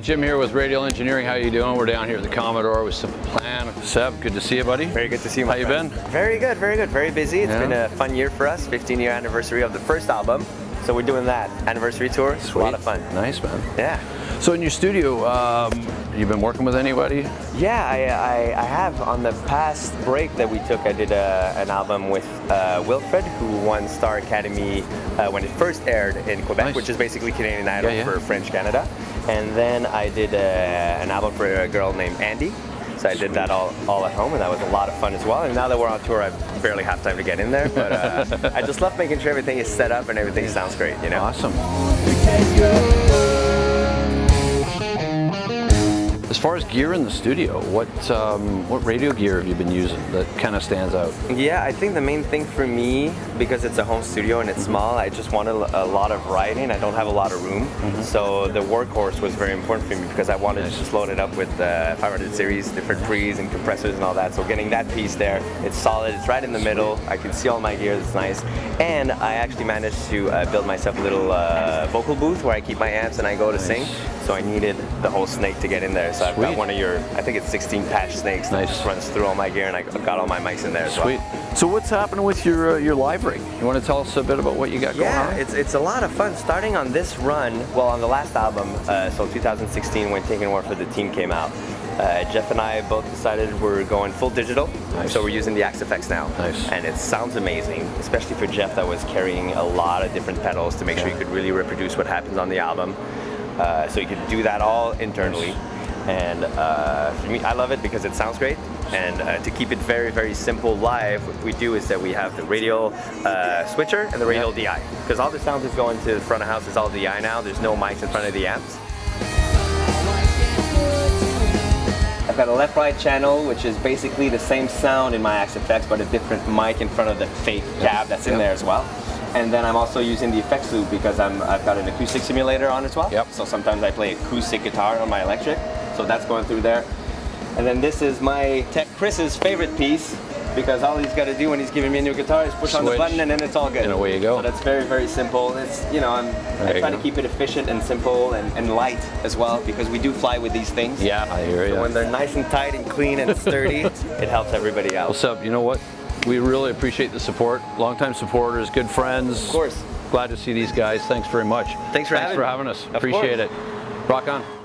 Jim here with Radial Engineering. How you doing? We're down here at the Commodore with Simple Plan. Seb, good to see you, buddy. Very good to see you, my friend. How you been? Very good, very good. Very busy. It's been a fun year for us. 15-year anniversary of the first album. So we're doing that anniversary tour. It's a lot of fun. Nice, man. Yeah. So in your studio, you've been working with anybody? Yeah, I have. On the past break that we took, I did an album with Wilfred, who won Star Academy when it first aired in Quebec, which is basically Canadian Idol for French Canada. And then I did an album for a girl named Andy. So I did that all at home, and that was a lot of fun as well. And now that we're on tour, I barely have time to get in there, but I just love making sure everything is set up and everything sounds great, you know? Awesome. As far as gear in the studio, what radio gear have you been using that kind of stands out? Yeah, I think the main thing for me, because it's a home studio and it's small, I just wanted a lot of variety. I don't have a lot of room. So the workhorse was very important for me because I wanted to just load it up with 500 series, different pre's and compressors and all that. So getting that piece there, it's solid, it's right in the middle. I can see all my gear, it's nice. And I actually managed to build myself a little vocal booth where I keep my amps and I go to sing. So I needed the whole snake to get in there. So I've got one of your, I think it's 16 patch snakes that just runs through all my gear, and I got all my mics in there as well. So what's happening with your live rig? You want to tell us a bit about what you got going on? Yeah, it's a lot of fun. Starting on this run, well, on the last album, so 2016 when Taking War for the Team came out, Jeff and I both decided we're going full digital. So we're using the Axe-Fx now. And it sounds amazing, especially for Jeff that was carrying a lot of different pedals to make sure you could really reproduce what happens on the album. So you could do that all internally. And for me, I love it because it sounds great. And to keep it very, very simple live, what we do is that we have the Radial switcher and the Radial DI. Because all the sound is going to the front of house, is all DI now. There's no mics in front of the amps. I've got a left-right channel, which is basically the same sound in my Axe-Fx, but a different mic in front of the fake cab that's in there as well. And then I'm also using the effects loop because I've got an acoustic simulator on as well. So sometimes I play acoustic guitar on my electric. So that's going through there. And then this is my tech Chris's favorite piece, because all he's got to do when he's giving me a new guitar is push on the button and then it's all good. And away you go. So that's very, very simple. It's, you know, I try to keep it efficient and simple and light as well, because we do fly with these things. Yeah, I hear you. So when they're nice and tight and clean and sturdy, it helps everybody out. Well, Seb, you know what? We really appreciate the support. Longtime supporters, good friends. Of course. Glad to see these guys. Thanks very much. Thanks for having us. Of Appreciate course. it. Rock on.